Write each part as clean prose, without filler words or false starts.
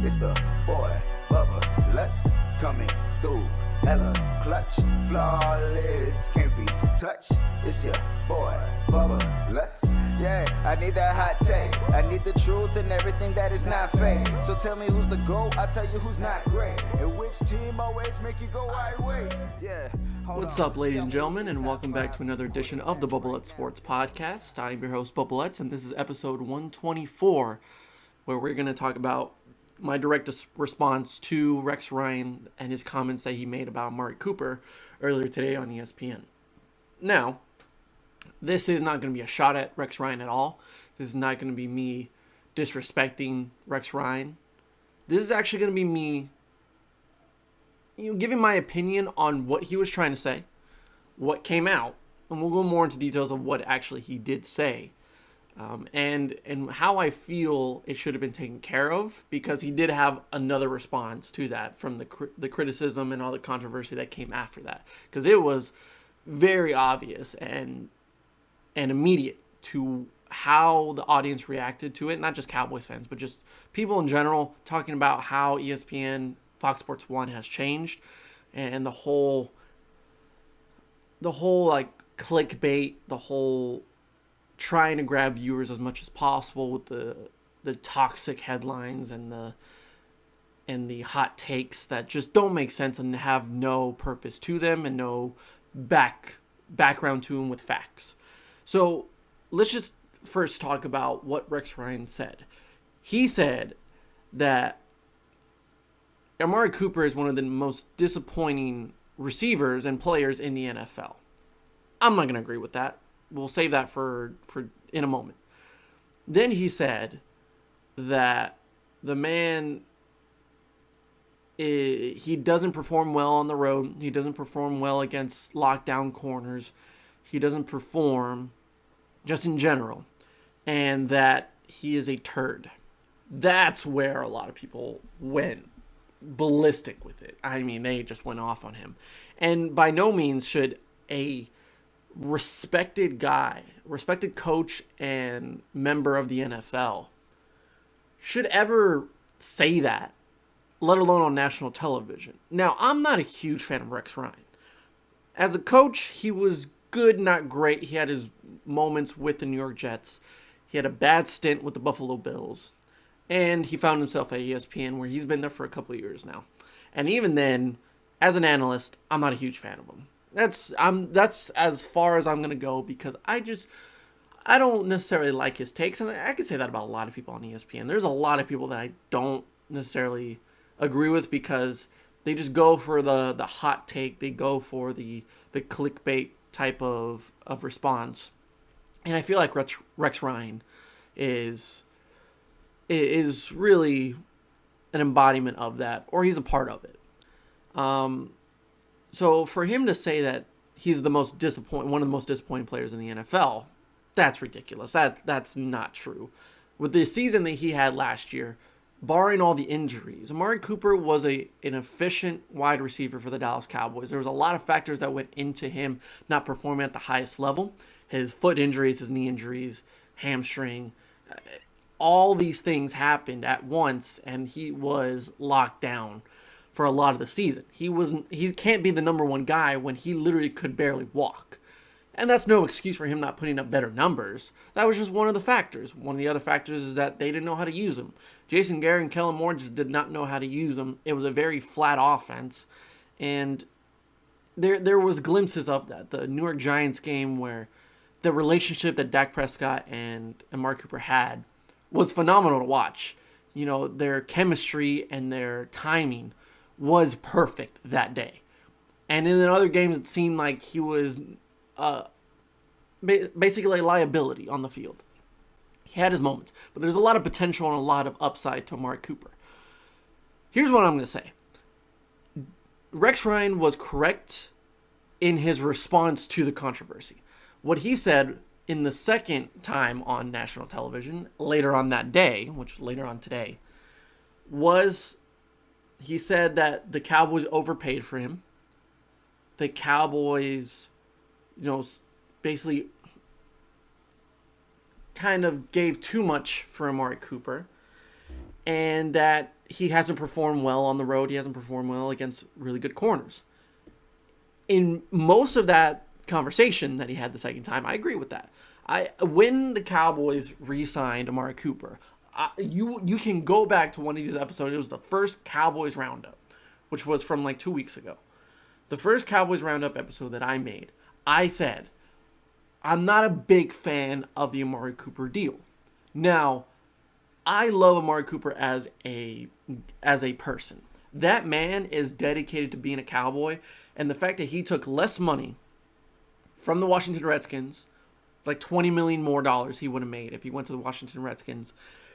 It's the boy, Bubba, let's coming through. Hella clutch, flawless, can't be touched. It's your boy, Bubba, let's. Yeah, I need that hot take. I need the truth and everything that is not fake. So tell me who's the GOAT, I'll tell you who's not great. And which team always make you go right way. Yeah. What's up, ladies and gentlemen, and welcome back to another edition of the Bubblehead Sports Podcast. I'm your host, Bubbleheads, and this is episode 124, where we're going to talk about my direct response to Rex Ryan and his comments that he made about Amari Cooper earlier today on ESPN. Now, this is not going to be a shot at Rex Ryan at all. This is not going to be me disrespecting Rex Ryan. This is actually going to be me giving my opinion on what he was trying to say, what came out, and we'll go more into details of what actually he did say, and how I feel it should have been taken care of, because he did have another response to that from the criticism and all the controversy that came after that, because it was very obvious and immediate to how the audience reacted to it, not just Cowboys fans, but just people in general, talking about how ESPN, Fox Sports 1 has changed, and the whole like clickbait, the whole trying to grab viewers as much as possible with the toxic headlines and the hot takes that just don't make sense and have no purpose to them and no background to them with facts. So let's just first talk about what Rex Ryan said. He said that Amari Cooper is one of the most disappointing receivers and players in the NFL. I'm not going to agree with that. We'll save that for in a moment. Then he said that the man, he doesn't perform well on the road. He doesn't perform well against lockdown corners. He doesn't perform just in general. And that he is a turd. That's where a lot of people went ballistic with it. I mean, they just went off on him. And by no means should a respected coach and member of the NFL should ever say that, let alone on national television. Now, I'm not a huge fan of Rex Ryan. As a coach, he was good, not great. He had his moments with the New York Jets. He had a bad stint with the Buffalo Bills. And he found himself at ESPN, where he's been there for a couple of years now. And even then, as an analyst, I'm not a huge fan of him. That's as far as I'm going to go, because I don't necessarily like his takes. And I can say that about a lot of people on ESPN. There's a lot of people that I don't necessarily agree with, because they just go for the hot take. They go for the clickbait type of response. And I feel like Rex Ryan is really an embodiment of that, or he's a part of it. So for him to say that he's one of the most disappointing players in the NFL, that's ridiculous. That's not true. With the season that he had last year, barring all the injuries, Amari Cooper was an efficient wide receiver for the Dallas Cowboys. There was a lot of factors that went into him not performing at the highest level. His foot injuries, his knee injuries, hamstring, all these things happened at once, and he was locked down for a lot of the season. He can't be the number one guy when he literally could barely walk. And that's no excuse for him not putting up better numbers. That was just one of the factors. One of the other factors is that they didn't know how to use him. Jason Garrett and Kellen Moore just did not know how to use him. It was a very flat offense. And there was glimpses of that. The New York Giants game, where the relationship that Dak Prescott and Amari Cooper had was phenomenal to watch. You know, their chemistry and their timing was perfect that day. And in the other games, it seemed like he was basically a liability on the field. He had his moments, but there's a lot of potential and a lot of upside to Amari Cooper. Here's what I'm going to say. Rex Ryan was correct in his response to the controversy. What he said in the second time on national television, later on that day, which was later on today, was he said that the Cowboys overpaid for him. The Cowboys, basically kind of gave too much for Amari Cooper. and that he hasn't performed well on the road. He hasn't performed well against really good corners. In most of that conversation that he had the second time, I agree with that. When the Cowboys re-signed Amari Cooper, you can go back to one of these episodes. It was the first Cowboys Roundup, which was from like 2 weeks ago. The first Cowboys Roundup episode that I made, I said, I'm not a big fan of the Amari Cooper deal. Now, I love Amari Cooper as a person. That man is dedicated to being a Cowboy, and the fact that he took less money from the Washington Redskins, like $20 million more he would have made if he went to the Washington Redskins.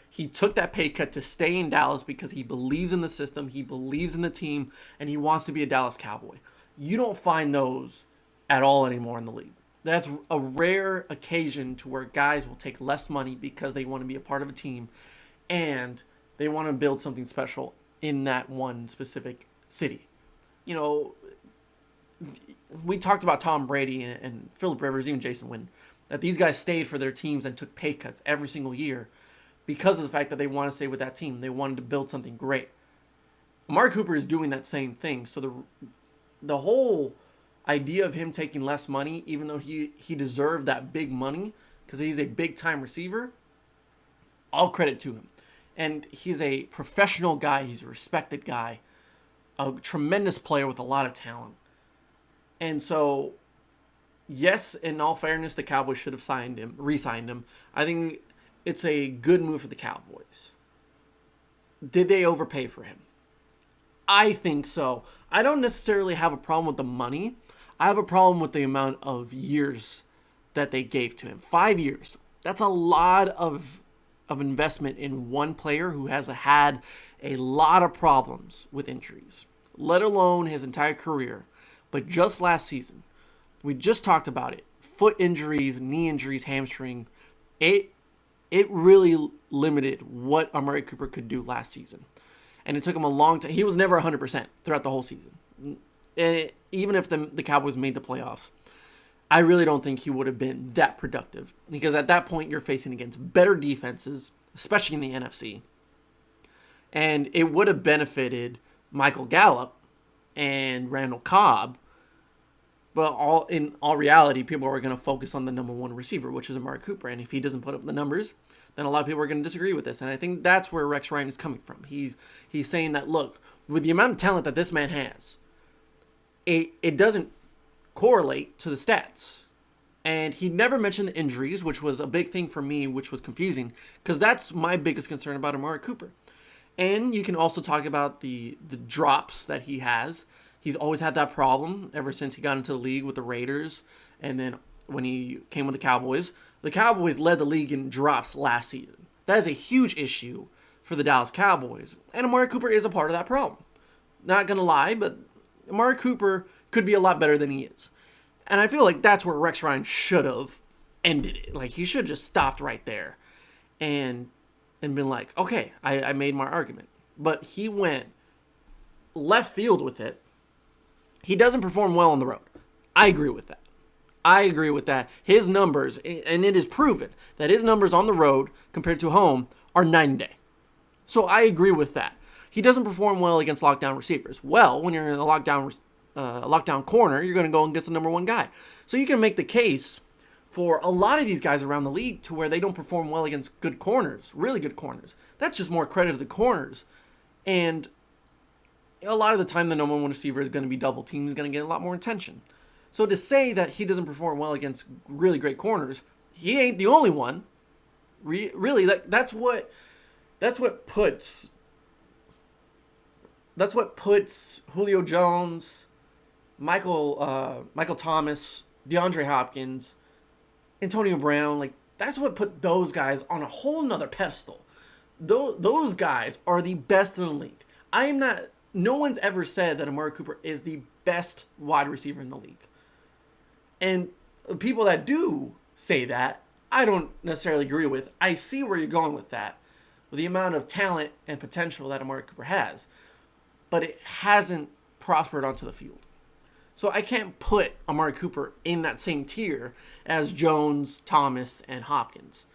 He took that pay cut to stay in Dallas because he believes in the system, he believes in the team, and he wants to be a Dallas Cowboy. You don't find those at all anymore in the league. That's a rare occasion to where guys will take less money because they want to be a part of a team and they want to build something special in that one specific city. You know, we talked about Tom Brady and Phillip Rivers, even Jason Witten, that these guys stayed for their teams and took pay cuts every single year because of the fact that they want to stay with that team. They wanted to build something great. Amari Cooper is doing that same thing. So the whole idea of him taking less money, even though he deserved that big money because he's a big-time receiver, all credit to him. And he's a professional guy. He's a respected guy, a tremendous player with a lot of talent. And so, yes, in all fairness, the Cowboys should have re-signed him. I think it's a good move for the Cowboys. Did they overpay for him? I think so. I don't necessarily have a problem with the money. I have a problem with the amount of years that they gave to him. 5 years. That's a lot of investment in one player who has had a lot of problems with injuries, let alone his entire career. But just last season, we just talked about it. Foot injuries, knee injuries, hamstring. It really limited what Amari Cooper could do last season. And it took him a long time. He was never 100% throughout the whole season. And even if the Cowboys made the playoffs, I really don't think he would have been that productive. Because at that point, you're facing against better defenses, especially in the NFC. And it would have benefited Michael Gallup and Randall Cobb. But in all reality, people are going to focus on the number one receiver, which is Amari Cooper. And if he doesn't put up the numbers, then a lot of people are going to disagree with this. And I think that's where Rex Ryan is coming from. He's saying that, look, with the amount of talent that this man has, it doesn't correlate to the stats. And he never mentioned the injuries, which was a big thing for me, which was confusing, because that's my biggest concern about Amari Cooper. And you can also talk about the drops that he has. He's always had that problem ever since he got into the league with the Raiders. And then when he came with the Cowboys led the league in drops last season. That is a huge issue for the Dallas Cowboys. And Amari Cooper is a part of that problem. Not going to lie, but Amari Cooper could be a lot better than he is. And I feel like that's where Rex Ryan should have ended it. Like, he should have just stopped right there and been like, okay, I made my argument. But he went left field with it. He doesn't perform well on the road. I agree with that. His numbers, and it is proven that his numbers on the road compared to home are night and day. So I agree with that. He doesn't perform well against lockdown receivers. Well, when you're in a lockdown corner, you're going to go and get the number one guy. So you can make the case for a lot of these guys around the league to where they don't perform well against good corners, really good corners. That's just more credit to the corners. And a lot of the time, the number one receiver is going to be double teamed. He's going to get a lot more attention. So to say that he doesn't perform well against really great corners, he ain't the only one. Really, that's what puts Julio Jones, Michael Thomas, DeAndre Hopkins, Antonio Brown, like that's what put those guys on a whole nother pedestal. Those guys are the best in the league. No one's ever said that Amari Cooper is the best wide receiver in the league. And people that do say that, I don't necessarily agree with. I see where you're going with that, with the amount of talent and potential that Amari Cooper has. But it hasn't prospered onto the field. So I can't put Amari Cooper in that same tier as Jones, Thomas, and Hopkins.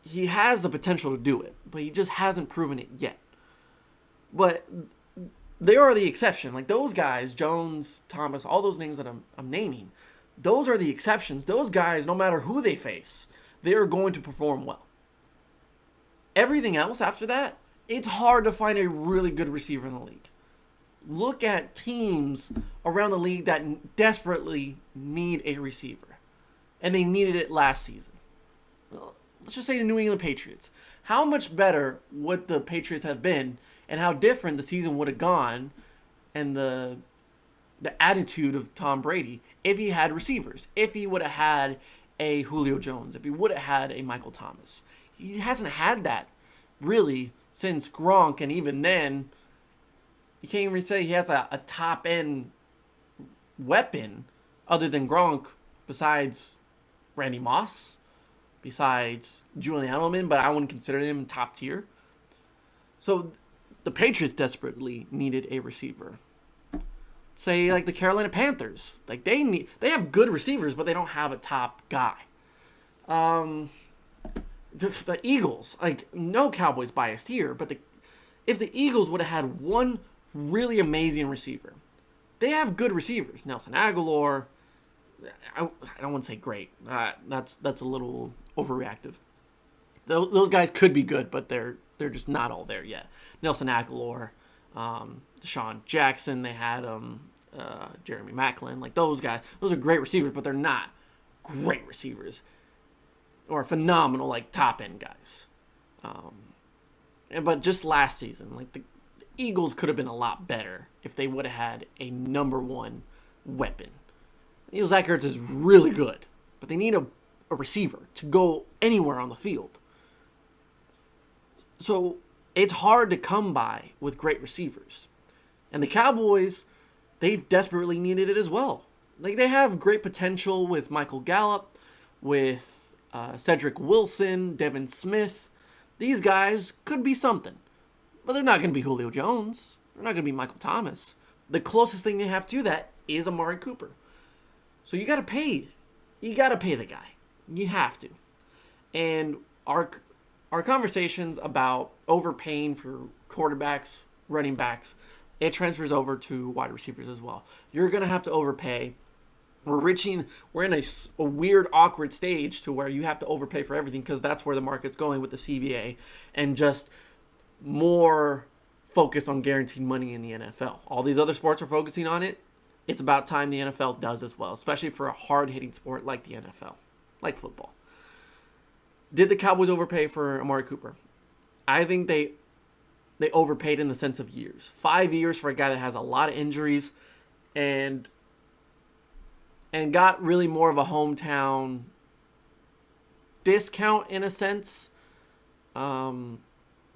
he has the potential to do it, but he just hasn't proven it yet. But they are the exception. Like those guys, Jones, Thomas, all those names that I'm naming, those are the exceptions. Those guys, no matter who they face, they are going to perform well. Everything else after that, it's hard to find a really good receiver in the league. Look at teams around the league that desperately need a receiver. And they needed it last season. Let's just say the New England Patriots. How much better would the Patriots have been, and how different the season would have gone, and the attitude of Tom Brady if he had receivers, if he would have had a Julio Jones, if he would have had a Michael Thomas. He hasn't had that really since Gronk, and even then, you can't even say he has a top-end weapon other than Gronk besides Randy Moss, besides Julian Edelman, but I wouldn't consider him top tier. So the Patriots desperately needed a receiver. Say like the Carolina Panthers, like they have good receivers, but they don't have a top guy. The Eagles, like no Cowboys biased here, but if the Eagles would have had one really amazing receiver, they have good receivers. Nelson Aguilar, I don't want to say great. That's a little overreactive. Those guys could be good, but they're just not all there yet. Nelson Aguilar, Deshaun Jackson, they had Jeremy Maclin, like those guys. Those are great receivers, but they're not great receivers or phenomenal like top end guys. But just last season, like the Eagles could have been a lot better if they would have had a number one weapon. Zach Ertz is really good, but they need a receiver to go anywhere on the field. So it's hard to come by with great receivers. And the Cowboys, they've desperately needed it as well. Like they have great potential with Michael Gallup, with Cedric Wilson, Devin Smith. These guys could be something. But they're not going to be Julio Jones. They're not going to be Michael Thomas. The closest thing they have to that is Amari Cooper. So you got to pay. You got to pay the guy. You have to. And our conversations about overpaying for quarterbacks, running backs, it transfers over to wide receivers as well. You're going to have to overpay. We're in a weird, awkward stage to where you have to overpay for everything because that's where the market's going with the CBA and just more focus on guaranteed money in the NFL. All these other sports are focusing on it. It's about time the NFL does as well, especially for a hard-hitting sport like the NFL, like football. Did the Cowboys overpay for Amari Cooper? I think they overpaid in the sense of years. 5 years for a guy that has a lot of injuries and got really more of a hometown discount in a sense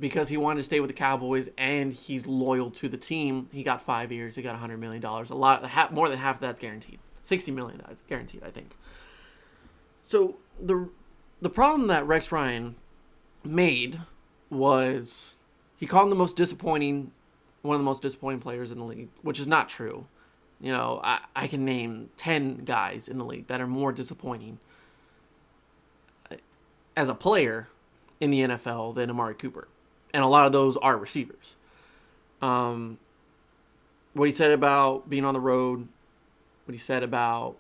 because he wanted to stay with the Cowboys and he's loyal to the team. He got 5 years. He got $100 million. More than half of that's guaranteed. $60 million is guaranteed, I think. So the problem that Rex Ryan made was he called him one of the most disappointing players in the league, which is not true. You know, I can name 10 guys in the league that are more disappointing as a player in the NFL than Amari Cooper. And a lot of those are receivers. What he said about being on the road, what he said about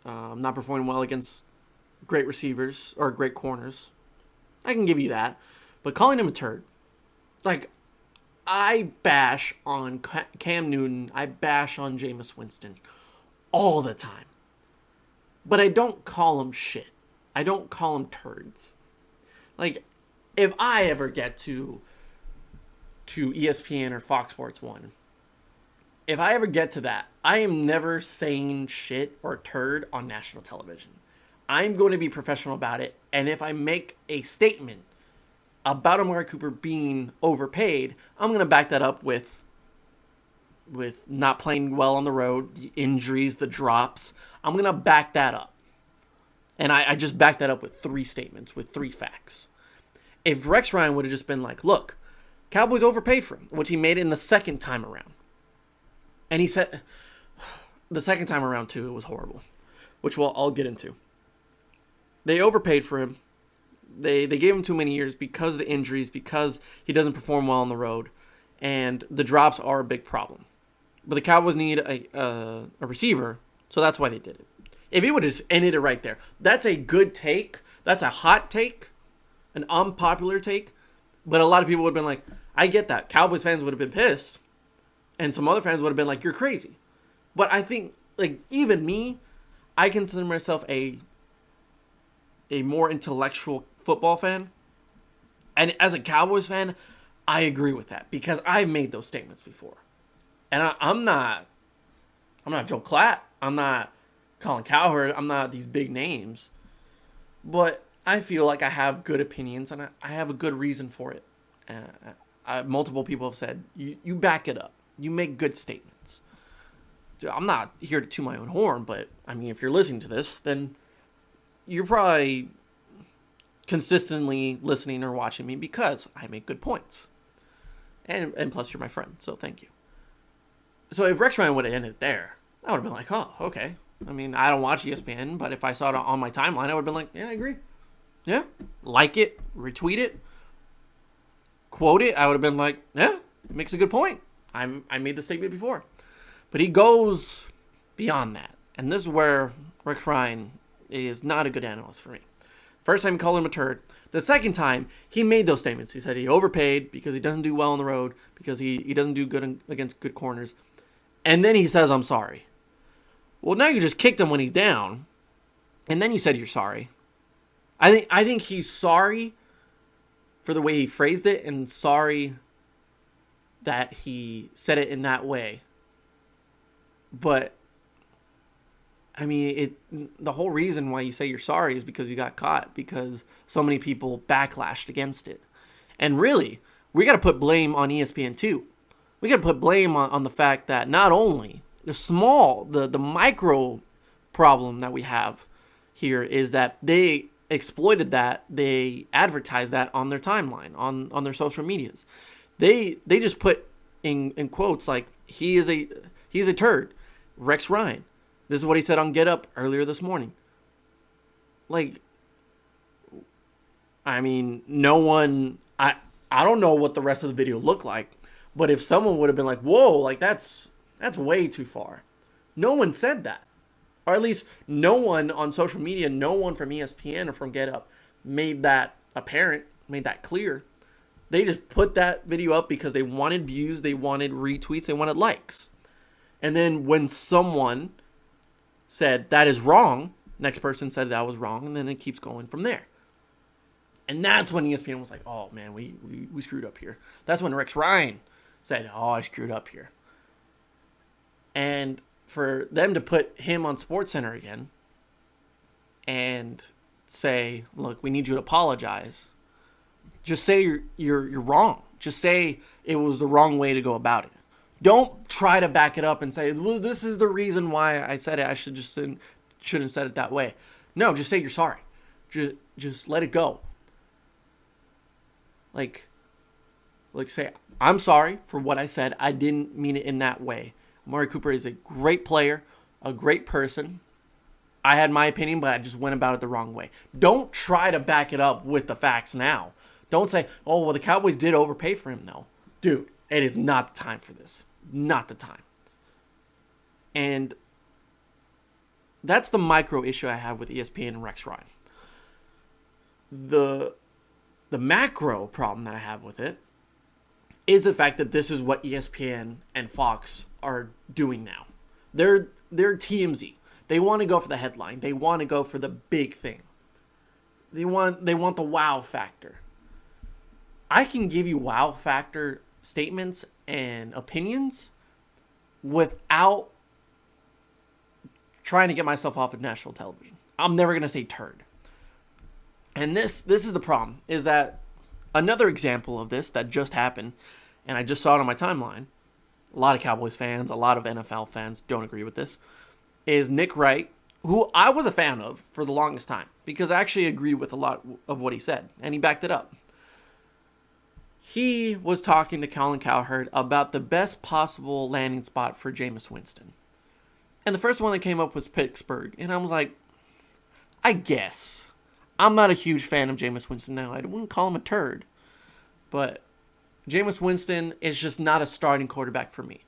not performing well against great receivers or great corners, I can give you that. But calling him a turd, like, I bash on Cam Newton, I bash on Jameis Winston all the time. But I don't call them shit. I don't call them turds. Like, if I ever get to ESPN or Fox Sports 1, if I ever get to that, I am never saying shit or turd on national television. I'm going to be professional about it. And if I make a statement about Amari Cooper being overpaid, I'm going to back that up with not playing well on the road, the injuries, the drops. I'm going to back that up. And I just backed that up with 3 statements, with 3 facts. If Rex Ryan would have just been like, look, Cowboys overpaid for him, which he made in the second time around. And he said, the second time around too, it was horrible, which I'll get into. They overpaid for him. They gave him too many years because of the injuries, because he doesn't perform well on the road, and the drops are a big problem. But the Cowboys need a receiver, so that's why they did it. If he would have just ended it right there, that's a good take. That's a hot take, an unpopular take. But a lot of people would have been like, I get that. Cowboys fans would have been pissed. And some other fans would have been like, you're crazy. But I think, like, even me, I consider myself a more intellectual football fan. And as a Cowboys fan, I agree with that. Because I've made those statements before. And I'm not Joe Klatt. I'm not Colin Cowherd. I'm not these big names. But I feel like I have good opinions, and I have a good reason for it. Multiple people have said, you back it up. You make good statements. So I'm not here to toot my own horn, but, I mean, if you're listening to this, then you're probably consistently listening or watching me because I make good points. And plus, you're my friend, so thank you. So if Rex Ryan would have ended there, I would have been like, oh, okay. I mean, I don't watch ESPN, but if I saw it on my timeline, I would have been like, yeah, I agree. Yeah. Like it, retweet it, quote it. I would have been like, yeah, it makes a good point. I made the statement before. But he goes beyond that. And this is where Rex Ryan is not a good analyst for me. First time he called him a turd. The second time, he made those statements. He said he overpaid because he doesn't do well on the road, because he doesn't do good against good corners. And then he says, I'm sorry. Well, now you just kicked him when he's down, and then you said you're sorry. I think he's sorry for the way he phrased it, and sorry that he said it in that way. But, I mean, the whole reason why you say you're sorry is because you got caught, because so many people backlashed against it. And really, we got to put blame on ESPN too. We got to put blame on the fact that not only the micro problem that we have here is that they exploited that, they advertised that on their timeline, on their social medias. They just put in quotes like, he is a turd. Rex Ryan. This is what he said on Get Up earlier this morning. Like, I mean, no one, I don't know what the rest of the video looked like, but if someone would have been like, whoa, like that's way too far. No one said that. Or at least no one on social media, no one from ESPN or from Get Up made that apparent, made that clear. They just put that video up because they wanted views, they wanted retweets, they wanted likes. And then when someone said that is wrong, next person said that was wrong, and then it keeps going from there. And that's when ESPN was like, oh man, we screwed up here. That's when Rex Ryan said, oh, I screwed up here. And for them to put him on SportsCenter again and say, look, we need you to apologize. Just say you're wrong. Just say it was the wrong way to go about it. Don't try to back it up and say, well, this is the reason why I said it. I shouldn't have said it that way. No, just say you're sorry. Just let it go. Like say, I'm sorry for what I said. I didn't mean it in that way. Amari Cooper is a great player, a great person. I had my opinion, but I just went about it the wrong way. Don't try to back it up with the facts now. Don't say, oh, well, the Cowboys did overpay for him, though. Dude, it is not the time for this. Not the time. And that's the micro issue I have with ESPN and Rex Ryan. The macro problem that I have with it is the fact that this is what ESPN and Fox are doing now. They're TMZ. They want to go for the headline. They want to go for the big thing. They want the wow factor. I can give you wow factor statements and opinions without trying to get myself off of national television. I'm never going to say turd. And this is the problem, is that another example of this that just happened, and I just saw it on my timeline, a lot of Cowboys fans, a lot of NFL fans don't agree with this, is Nick Wright, who I was a fan of for the longest time, because I actually agreed with a lot of what he said, and he backed it up. He was talking to Colin Cowherd about the best possible landing spot for Jameis Winston. And the first one that came up was Pittsburgh. And I was like, I guess. I'm not a huge fan of Jameis Winston now. I wouldn't call him a turd. But Jameis Winston is just not a starting quarterback for me.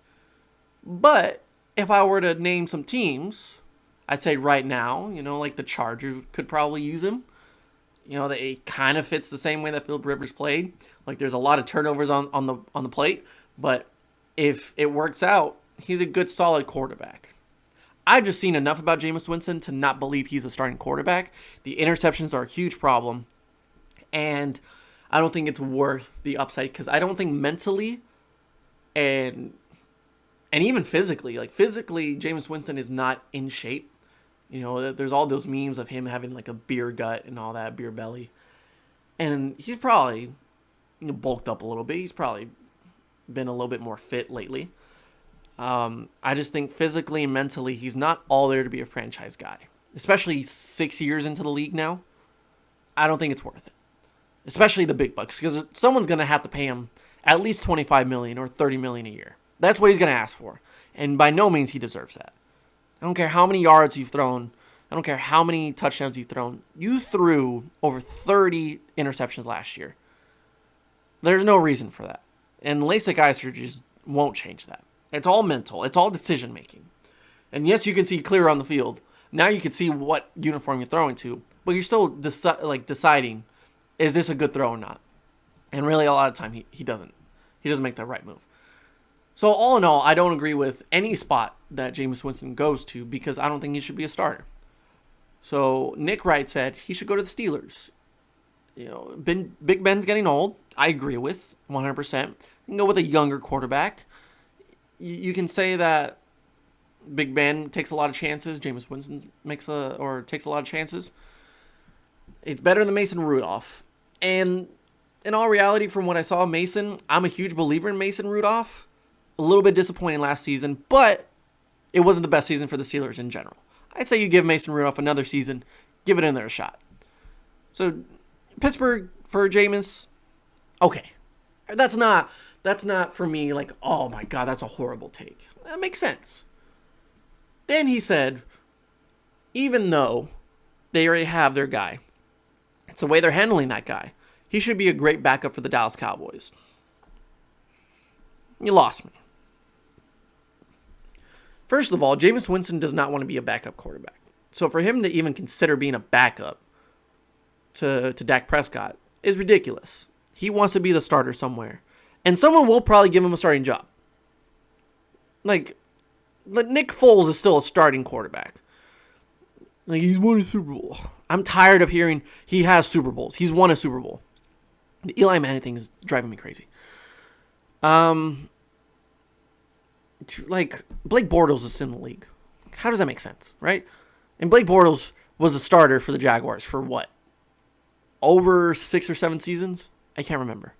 But if I were to name some teams, I'd say right now, like the Chargers could probably use him. It kind of fits the same way that Philip Rivers played. Like there's a lot of turnovers on the plate, but if it works out, he's a good solid quarterback. I've just seen enough about Jameis Winston to not believe he's a starting quarterback. The interceptions are a huge problem, and I don't think it's worth the upside because I don't think mentally and even physically, Jameis Winston is not in shape. There's all those memes of him having like a beer gut and all that, beer belly. And he's probably bulked up a little bit. He's probably been a little bit more fit lately. I just think physically and mentally, he's not all there to be a franchise guy. Especially 6 years into the league now. I don't think it's worth it. Especially the big bucks. Because someone's going to have to pay him at least $25 million or $30 million a year. That's what he's going to ask for. And by no means he deserves that. I don't care how many yards you've thrown. I don't care how many touchdowns you've thrown. You threw over 30 interceptions last year. There's no reason for that. And LASIK eye surgeries won't change that. It's all mental. It's all decision making. And yes, you can see clear on the field. Now you can see what uniform you're throwing to. But you're still deciding, is this a good throw or not? And really a lot of time he doesn't. He doesn't make the right move. So all in all, I don't agree with any spot that Jameis Winston goes to because I don't think he should be a starter. So Nick Wright said he should go to the Steelers. Big Ben's getting old. I agree with 100%. You can go with a younger quarterback. You can say that Big Ben takes a lot of chances. Jameis Winston takes a lot of chances. It's better than Mason Rudolph. And in all reality, from what I saw of Mason, I'm a huge believer in Mason Rudolph. A little bit disappointing last season, but it wasn't the best season for the Steelers in general. I'd say you give Mason Rudolph another season, give it in there a shot. So Pittsburgh for Jameis, okay. That's not for me like, oh my God, that's a horrible take. That makes sense. Then he said, even though they already have their guy, it's the way they're handling that guy, he should be a great backup for the Dallas Cowboys. You lost me. First of all, Jameis Winston does not want to be a backup quarterback. So for him to even consider being a backup to Dak Prescott is ridiculous. He wants to be the starter somewhere. And someone will probably give him a starting job. Like Nick Foles is still a starting quarterback. Like, he's won a Super Bowl. I'm tired of hearing he has Super Bowls. He's won a Super Bowl. The Eli Manning thing is driving me crazy. Like, Blake Bortles is in the league. How does that make sense, right? And Blake Bortles was a starter for the Jaguars for what? Over 6 or 7 seasons? I can't remember.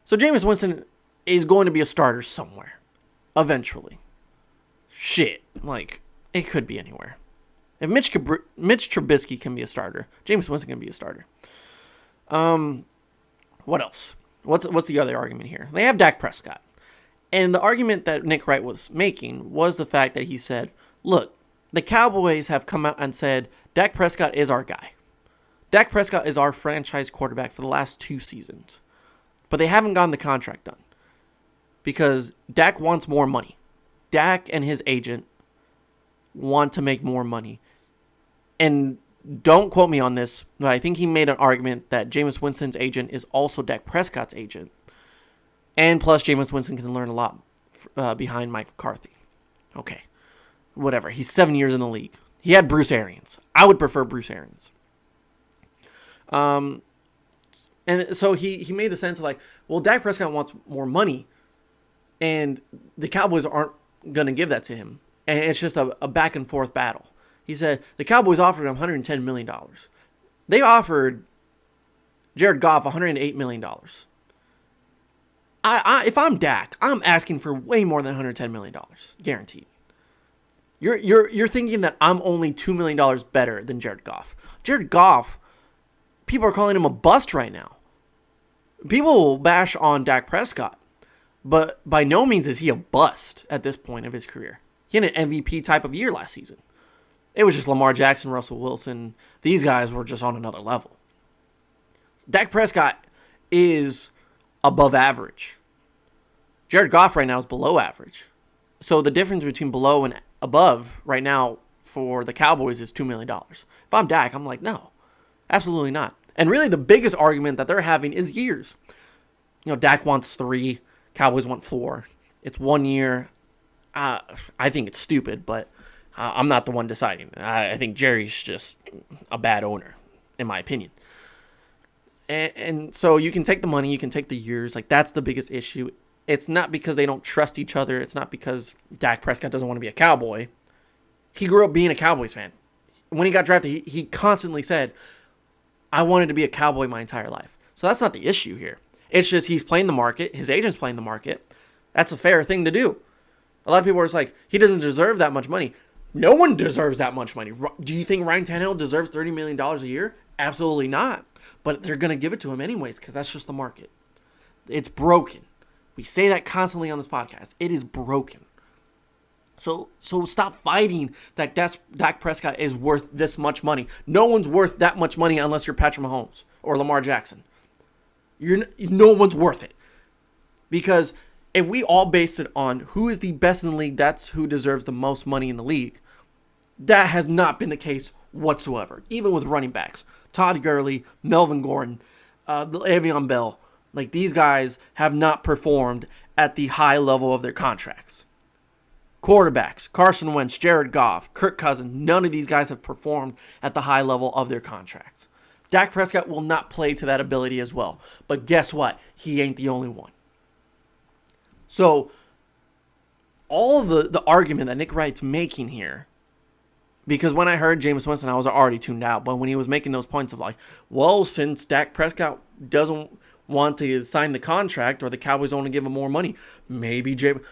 So Jameis Winston is going to be a starter somewhere. Eventually. Shit. Like, it could be anywhere. If Mitch Trubisky can be a starter, Jameis Winston can be a starter. What else? What's the other argument here? They have Dak Prescott. And the argument that Nick Wright was making was the fact that he said, look, the Cowboys have come out and said, Dak Prescott is our guy. Dak Prescott is our franchise quarterback for the last 2 seasons. But they haven't gotten the contract done. Because Dak wants more money. Dak and his agent want to make more money. And don't quote me on this, but I think he made an argument that Jameis Winston's agent is also Dak Prescott's agent. And plus, Jameis Winston can learn a lot behind Mike McCarthy. Okay. Whatever. He's 7 years in the league. He had Bruce Arians. I would prefer Bruce Arians. And so he made the sense of like, well, Dak Prescott wants more money. And the Cowboys aren't going to give that to him. And it's just a back and forth battle. He said the Cowboys offered him $110 million. They offered Jared Goff $108 million. If I'm Dak, I'm asking for way more than $110 million, guaranteed. You're thinking that I'm only $2 million better than Jared Goff. Jared Goff, people are calling him a bust right now. People will bash on Dak Prescott, but by no means is he a bust at this point of his career. He had an MVP type of year last season. It was just Lamar Jackson, Russell Wilson. These guys were just on another level. Dak Prescott is above average. Jared Goff right now is below average. So the difference between below and above right now for the Cowboys is $2 million. If I'm Dak, I'm like, no, absolutely not. And really the biggest argument that they're having is years. Dak wants 3, Cowboys want 4. It's 1 year. I think it's stupid, but I'm not the one deciding. I think Jerry's just a bad owner, in my opinion. And so you can take the money, you can take the years. Like, that's the biggest issue. It's not because they don't trust each other. It's not because Dak Prescott doesn't want to be a Cowboy. He grew up being a Cowboys fan. When he got drafted, he constantly said, I wanted to be a Cowboy my entire life. So that's not the issue here. It's just he's playing the market. His agent's playing the market. That's a fair thing to do. A lot of people are just like, he doesn't deserve that much money. No one deserves that much money. Do you think Ryan Tannehill deserves $30 million a year? Absolutely not. But they're going to give it to him anyways because that's just the market. It's broken. We say that constantly on this podcast. It is broken. So stop fighting that Dak Prescott is worth this much money. No one's worth that much money unless you're Patrick Mahomes or Lamar Jackson. No one's worth it. Because if we all based it on who is the best in the league, that's who deserves the most money in the league. That has not been the case whatsoever. Even with running backs. Todd Gurley, Melvin Gordon, Le'Veon Bell. Like, these guys have not performed at the high level of their contracts. Quarterbacks, Carson Wentz, Jared Goff, Kirk Cousins, none of these guys have performed at the high level of their contracts. Dak Prescott will not play to that ability as well. But guess what? He ain't the only one. So, all the argument that Nick Wright's making here, because when I heard Jameis Winston, I was already tuned out. But when he was making those points of like, well, since Dak Prescott doesn't want to sign the contract or the Cowboys want to give him more money, maybe Jameis...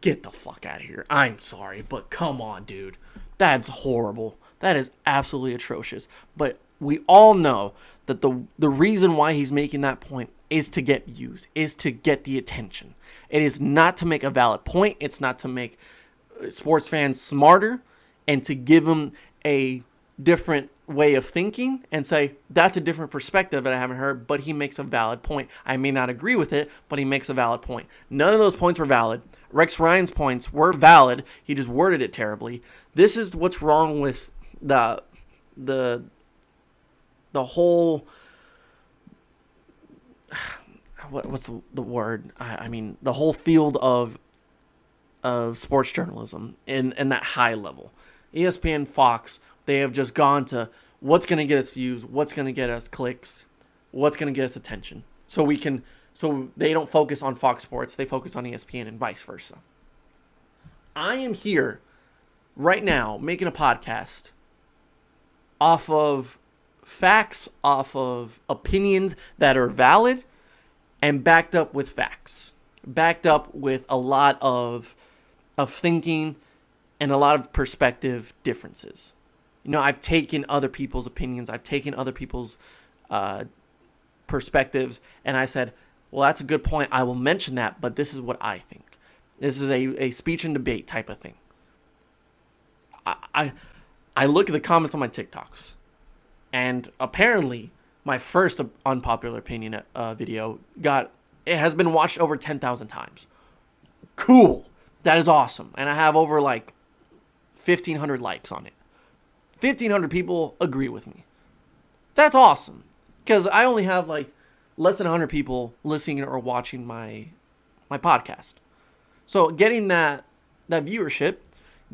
Get the fuck out of here. I'm sorry, but come on, dude. That's horrible. That is absolutely atrocious. But we all know that the reason why he's making that point is to get views, is to get the attention. It is not to make a valid point. It's not to make sports fans smarter and to give them a different way of thinking and say, that's a different perspective that I haven't heard, but he makes a valid point. I may not agree with it, but he makes a valid point. None of those points were valid. Rex Ryan's points were valid. He just worded it terribly. This is what's wrong with the whole... What's the word? I mean, the whole field of sports journalism in that high level. ESPN, Fox, they have just gone to what's going to get us views, what's going to get us clicks, what's going to get us attention. So they don't focus on Fox Sports, they focus on ESPN and vice versa. I am here right now making a podcast off of facts, off of opinions that are valid and backed up with facts, backed up with a lot of thinking and a lot of perspective differences. I've taken other people's opinions, I've taken other people's perspectives, and I said, well, that's a good point. I will mention that, but this is what I think. This is a speech and debate type of thing. I look at the comments on my TikToks, and apparently my first unpopular opinion video has been watched over 10,000 times. Cool. That is awesome. And I have over like 1,500 likes on it. 1,500 people agree with me. That's awesome. Because I only have like less than 100 people listening or watching my podcast. So getting that viewership,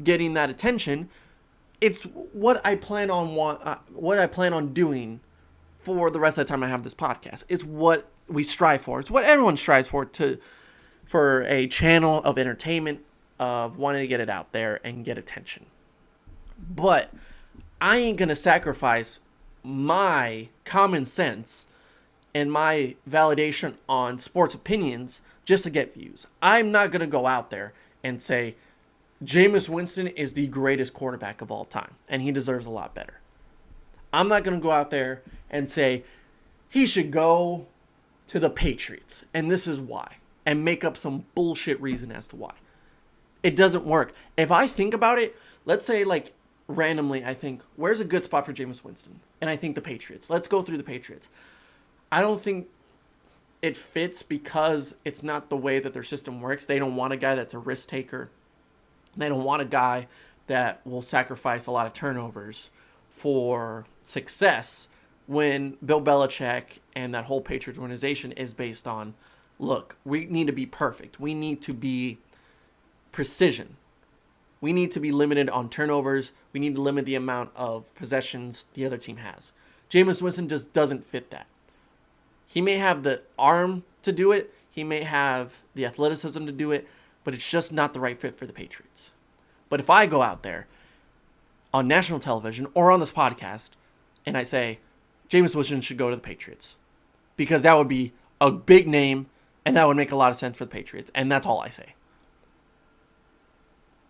getting that attention, it's what I plan on doing for the rest of the time I have this podcast. It's what we strive for. It's what everyone strives for a channel of entertainment, of wanting to get it out there and get attention. But I ain't going to sacrifice my common sense and my validation on sports opinions just to get views. I'm not going to go out there and say, Jameis Winston is the greatest quarterback of all time, and he deserves a lot better. I'm not going to go out there and say, he should go to the Patriots, and this is why, and make up some bullshit reason as to why. It doesn't work. If I think about it, let's say like randomly, I think, where's a good spot for Jameis Winston? And I think the Patriots. Let's go through the Patriots. I don't think it fits because it's not the way that their system works. They don't want a guy that's a risk taker. They don't want a guy that will sacrifice a lot of turnovers for success when Bill Belichick and that whole Patriots organization is based on, look, we need to be perfect. We need to be precision. We need to be limited on turnovers. We need to limit the amount of possessions the other team has. Jameis Winston just doesn't fit that. He may have the arm to do it. He may have the athleticism to do it, but it's just not the right fit for the Patriots. But if I go out there on national television or on this podcast and I say, Jameis Winston should go to the Patriots, because that would be a big name and that would make a lot of sense for the Patriots. And that's all I say.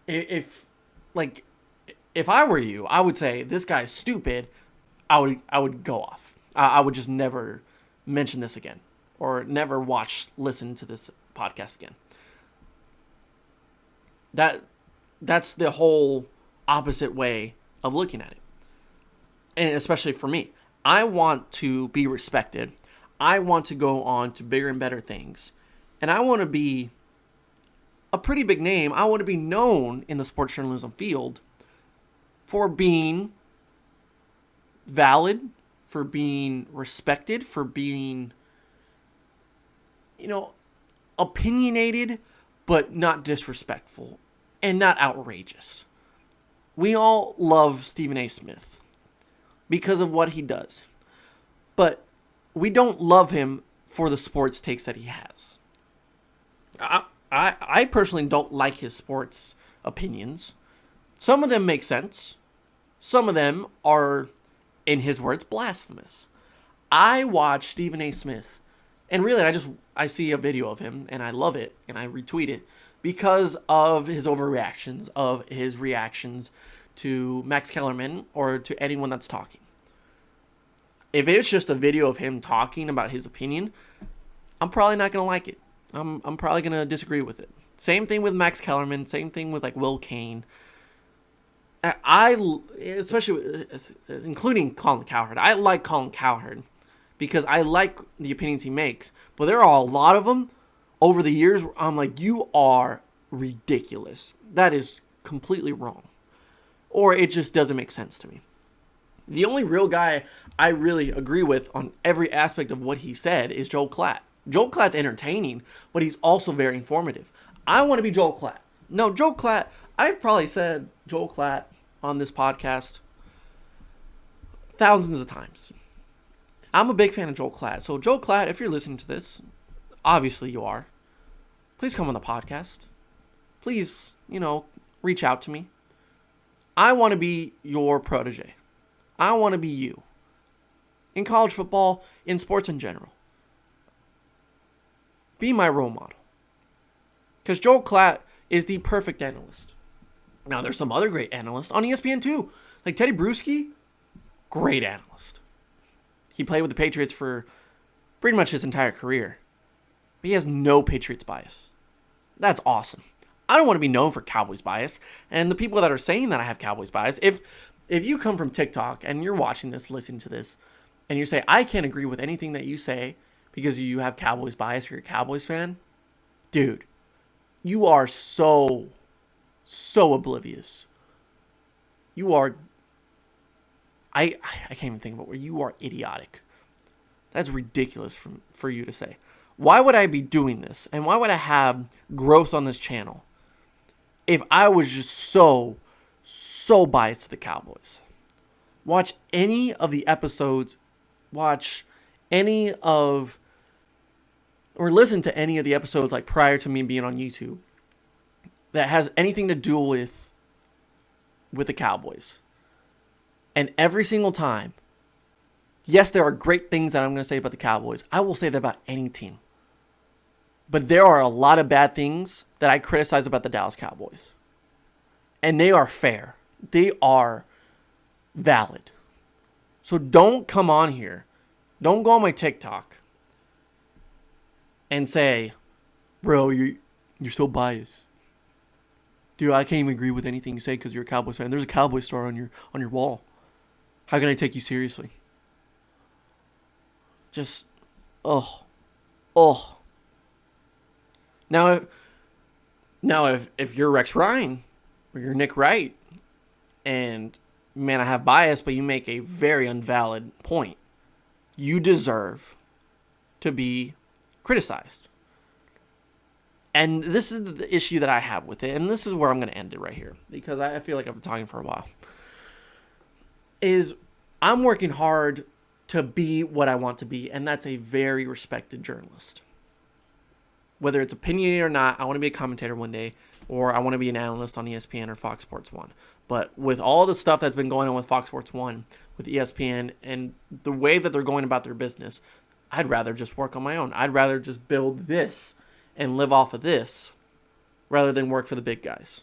If I were you, I would say this guy's stupid. I would go off. I would just never mention this again or never listen to this podcast again. That's the whole opposite way of looking at it. And especially for me, I want to be respected. I want to go on to bigger and better things. And I want to be a pretty big name. I want to be known in the sports journalism field for being valid, for being respected, for being, opinionated, but not disrespectful and not outrageous. We all love Stephen A. Smith because of what he does, but we don't love him for the sports takes that he has. I personally don't like his sports opinions. Some of them make sense. Some of them are, in his words, blasphemous. I watch Stephen A. Smith, and really I see a video of him, and I love it, and I retweet it because of his overreactions, of his reactions to Max Kellerman or to anyone that's talking. If it's just a video of him talking about his opinion, I'm probably not going to like it. I'm probably going to disagree with it. Same thing with Max Kellerman. Same thing with Will Kane. Especially including Colin Cowherd. I like Colin Cowherd because I like the opinions he makes. But there are a lot of them over the years where I'm like, you are ridiculous. That is completely wrong. Or it just doesn't make sense to me. The only real guy I really agree with on every aspect of what he said is Joel Klatt. Joel Klatt's entertaining, but he's also very informative. I want to be Joel Klatt. No, Joel Klatt, I've probably said Joel Klatt on this podcast thousands of times. I'm a big fan of Joel Klatt. So Joel Klatt, if you're listening to this, obviously you are, please come on the podcast. Please, reach out to me. I want to be your protege. I want to be you. In college football, in sports in general. Be my role model. Because Joel Klatt is the perfect analyst. Now, there's some other great analysts on ESPN too. Like Teddy Bruschi, great analyst. He played with the Patriots for pretty much his entire career. But he has no Patriots bias. That's awesome. I don't want to be known for Cowboys bias. And the people that are saying that I have Cowboys bias, if you come from TikTok and you're watching this, listening to this, and you say, I can't agree with anything that you say because you have Cowboys bias or you're a Cowboys fan, dude, you are so oblivious. You are, I can't even think about where you are idiotic. That's ridiculous for you to say. Why would I be doing this? And why would I have growth on this channel if I was just so biased to the Cowboys? Watch any of the episodes, or listen to any of the episodes like prior to me being on YouTube that has anything to do with the Cowboys. And every single time, yes, there are great things that I'm going to say about the Cowboys. I will say that about any team. But there are a lot of bad things that I criticize about the Dallas Cowboys. And they are fair. They are valid. So don't come on here. Don't go on my TikTok and say, bro, you're so biased. Dude, I can't even agree with anything you say because you're a Cowboys fan. There's a Cowboy star on your wall. How can I take you seriously? Just, oh, oh. Now, if you're Rex Ryan or you're Nick Wright, and man, I have bias, but you make a very invalid point. You deserve to be criticized. And this is the issue that I have with it, and this is where I'm going to end it right here, because I feel like I've been talking for a while. Is I'm working hard to be what I want to be, and that's a very respected journalist. Whether it's opinionated or not, I want to be a commentator one day, or I want to be an analyst on ESPN or Fox Sports 1. But with all the stuff that's been going on with Fox Sports 1, with ESPN, and the way that they're going about their business, I'd rather just work on my own. I'd rather just build this and live off of this rather than work for the big guys.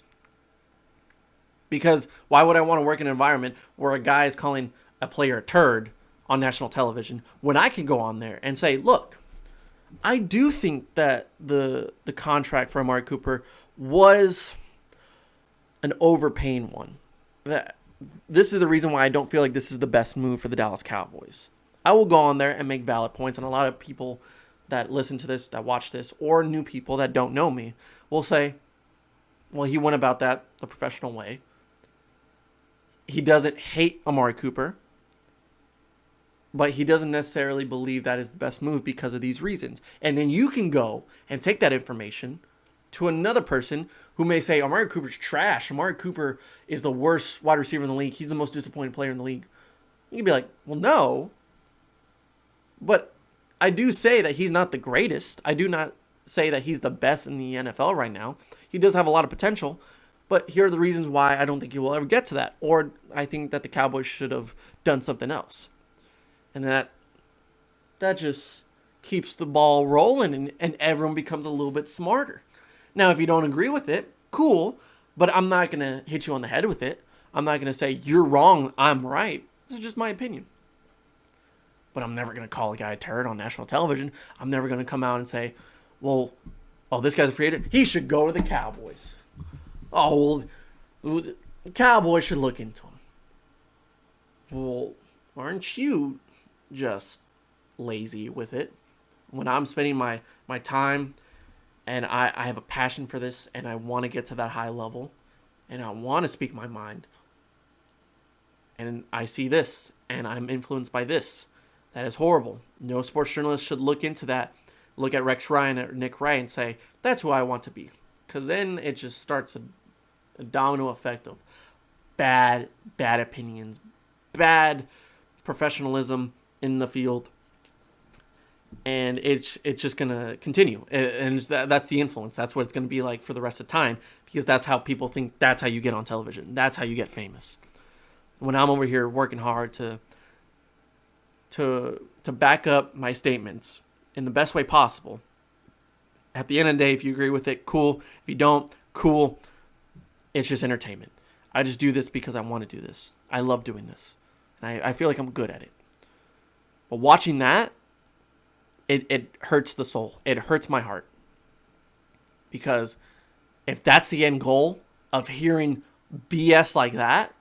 Because why would I want to work in an environment where a guy is calling a player a turd on national television when I can go on there and say, look, I do think that the contract for Amari Cooper was an overpaying one. This is the reason why I don't feel like this is the best move for the Dallas Cowboys. I will go on there and make valid points, and a lot of people that listen to this, that watch this, or new people that don't know me will say, well, he went about that the professional way. He doesn't hate Amari Cooper, but he doesn't necessarily believe that is the best move because of these reasons. And then you can go and take that information to another person who may say, Amari Cooper's trash. Amari Cooper is the worst wide receiver in the league. He's the most disappointing player in the league. You can be like, well, no. But I do say that he's not the greatest. I do not say that he's the best in the NFL right now. He does have a lot of potential. But here are the reasons why I don't think he will ever get to that. Or I think that the Cowboys should have done something else. And that just keeps the ball rolling and everyone becomes a little bit smarter. Now, if you don't agree with it, cool. But I'm not going to hit you on the head with it. I'm not going to say, you're wrong, I'm right. This is just my opinion. But I'm never going to call a guy a turd on national television. I'm never going to come out and say, well, this guy's a free agent. He should go to the Cowboys. Oh, well, the Cowboys should look into him. Well, aren't you just lazy with it? When I'm spending my time and I have a passion for this and I want to get to that high level and I want to speak my mind and I see this and I'm influenced by this, that is horrible. No sports journalist should look into that, look at Rex Ryan or Nick Wright and say, that's who I want to be. Because then it just starts a domino effect of bad opinions, bad professionalism in the field, and it's just gonna continue. And that's the influence. That's what it's gonna be like for the rest of the time, because that's how people think. That's how you get on television. That's how you get famous. When I'm over here working hard to back up my statements in the best way possible. At the end of the day, if you agree with it, cool. If you don't, cool. It's just entertainment. I just do this because I want to do this. I love doing this. And I feel like I'm good at it. But watching that, it hurts the soul. It hurts my heart. Because if that's the end goal of hearing BS like that,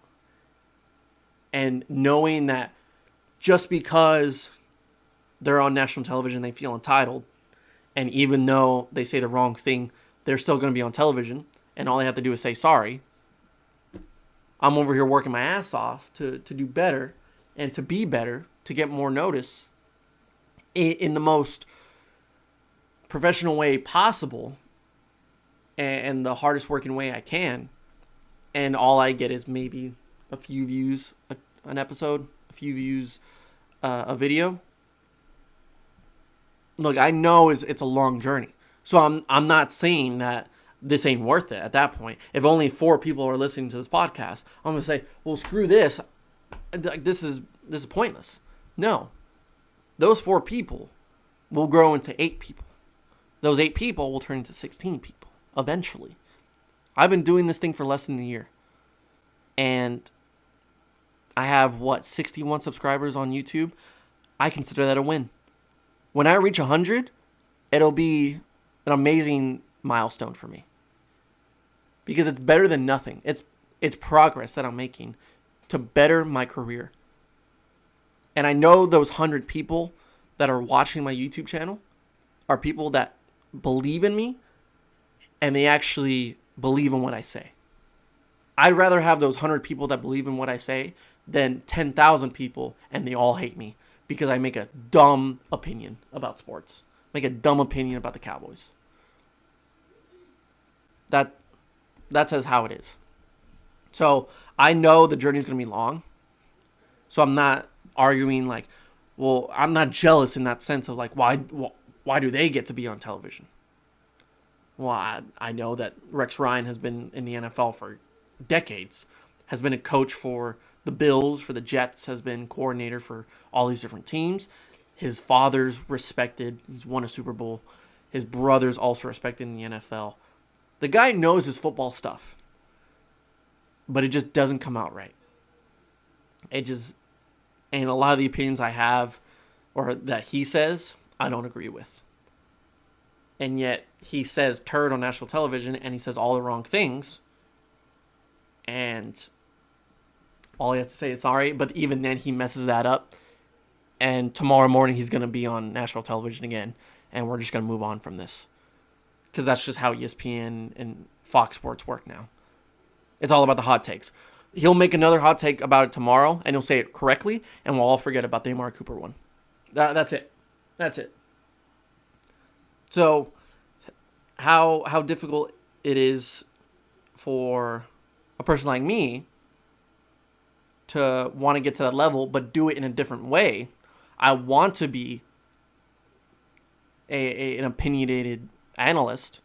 and knowing that just because they're on national television, they feel entitled, and even though they say the wrong thing, they're still going to be on television, and all they have to do is say sorry. I'm over here working my ass off to do better and to be better, to get more notice in the most professional way possible and the hardest working way I can. And all I get is maybe a few views an episode, a few views a video. Look, I know it's a long journey. So I'm not saying that this ain't worth it at that point. If only 4 people are listening to this podcast, I'm going to say, well, screw this. This is pointless. No. Those 4 people will grow into 8 people. Those 8 people will turn into 16 people eventually. I've been doing this thing for less than a year. And I have, 61 subscribers on YouTube? I consider that a win. When I reach 100, it'll be an amazing milestone for me. because it's better than nothing. It's progress that I'm making to better my career. And I know those 100 people that are watching my YouTube channel are people that believe in me and they actually believe in what I say. I'd rather have those 100 people that believe in what I say than 10,000 people and they all hate me because I make a dumb opinion about sports. Make a dumb opinion about the Cowboys. That's just how it is. So I know the journey is going to be long. So I'm not arguing like, well, I'm not jealous in that sense of like, why do they get to be on television? Well, I know that Rex Ryan has been in the NFL for decades, has been a coach for the Bills, for the Jets, has been coordinator for all these different teams. His father's respected. He's won a Super Bowl. His brother's also respected in the NFL. The guy knows his football stuff, but it just doesn't come out right. And a lot of the opinions I have or that he says, I don't agree with. And yet he says turd on national television and he says all the wrong things. And all he has to say is sorry. But even then he messes that up. And tomorrow morning he's going to be on national television again. And we're just going to move on from this. Because that's just how ESPN and Fox Sports work now. It's all about the hot takes. He'll make another hot take about it tomorrow. And he'll say it correctly. And we'll all forget about the Amari Cooper one. That's it. That's it. So, how difficult it is for a person like me to want to get to that level, but do it in a different way. I want to be an opinionated analyst,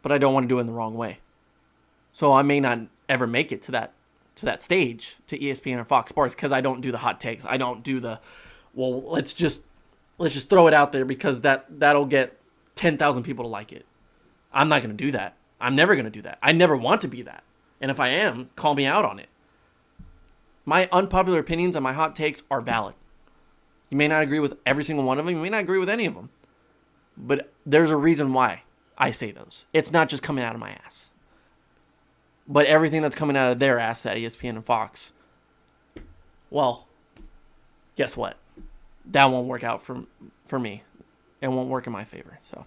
but I don't want to do it in the wrong way. So I may not ever make it to that stage, to ESPN or Fox Sports, because I don't do the hot takes. I don't do the, well, let's just throw it out there because that'll get 10,000 people to like it. I'm not going to do that. I'm never going to do that. I never want to be that. And if I am, call me out on it. My unpopular opinions and my hot takes are valid. You may not agree with every single one of them. You may not agree with any of them. But there's a reason why I say those. It's not just coming out of my ass. But everything that's coming out of their ass at ESPN and Fox, well, guess what? That won't work out for me. It won't work in my favor. So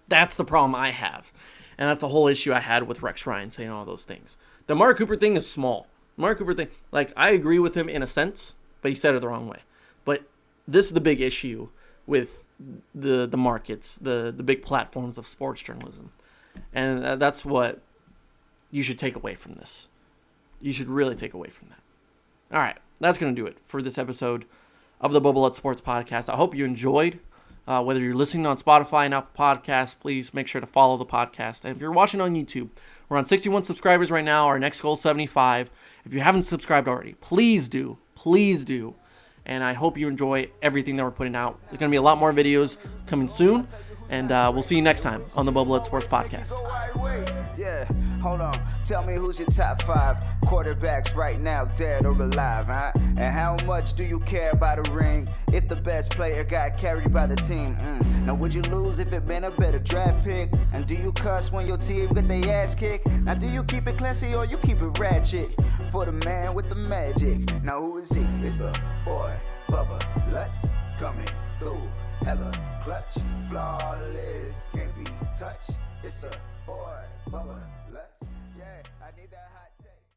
that's the problem I have. And that's the whole issue I had with Rex Ryan saying all those things. The Amari Cooper thing is small. Amari Cooper thing, like, I agree with him in a sense, but he said it the wrong way. But this is the big issue with the markets, the big platforms of sports journalism. And that's what you should take away from this. You should really take away from that. All right, that's going to do it for this episode of the Bubble Up Sports Podcast. I hope you enjoyed. Whether you're listening on Spotify and Apple Podcasts, please make sure to follow the podcast. And if you're watching on YouTube, we're on 61 subscribers right now. Our next goal is 75. If you haven't subscribed already, please do. Please do. And I hope you enjoy everything that we're putting out. There's going to be a lot more videos coming soon. And we'll see you next time on the Bubble Up Sports Podcast. Yeah, hold on. Tell me who's your top 5 quarterbacks right now, dead or alive, huh? And how much do you care about a ring if the best player got carried by the team? Now, would you lose if it been a better draft pick? And do you cuss when your team get their ass kicked? Now, do you keep it classy or you keep it ratchet? For the man with the magic. Now, who is he? It's the boy, Bubba Lutz, coming through. Hella clutch, flawless, can't be touched. It's a boy, Bubba Lutz. Yeah, I need that hot.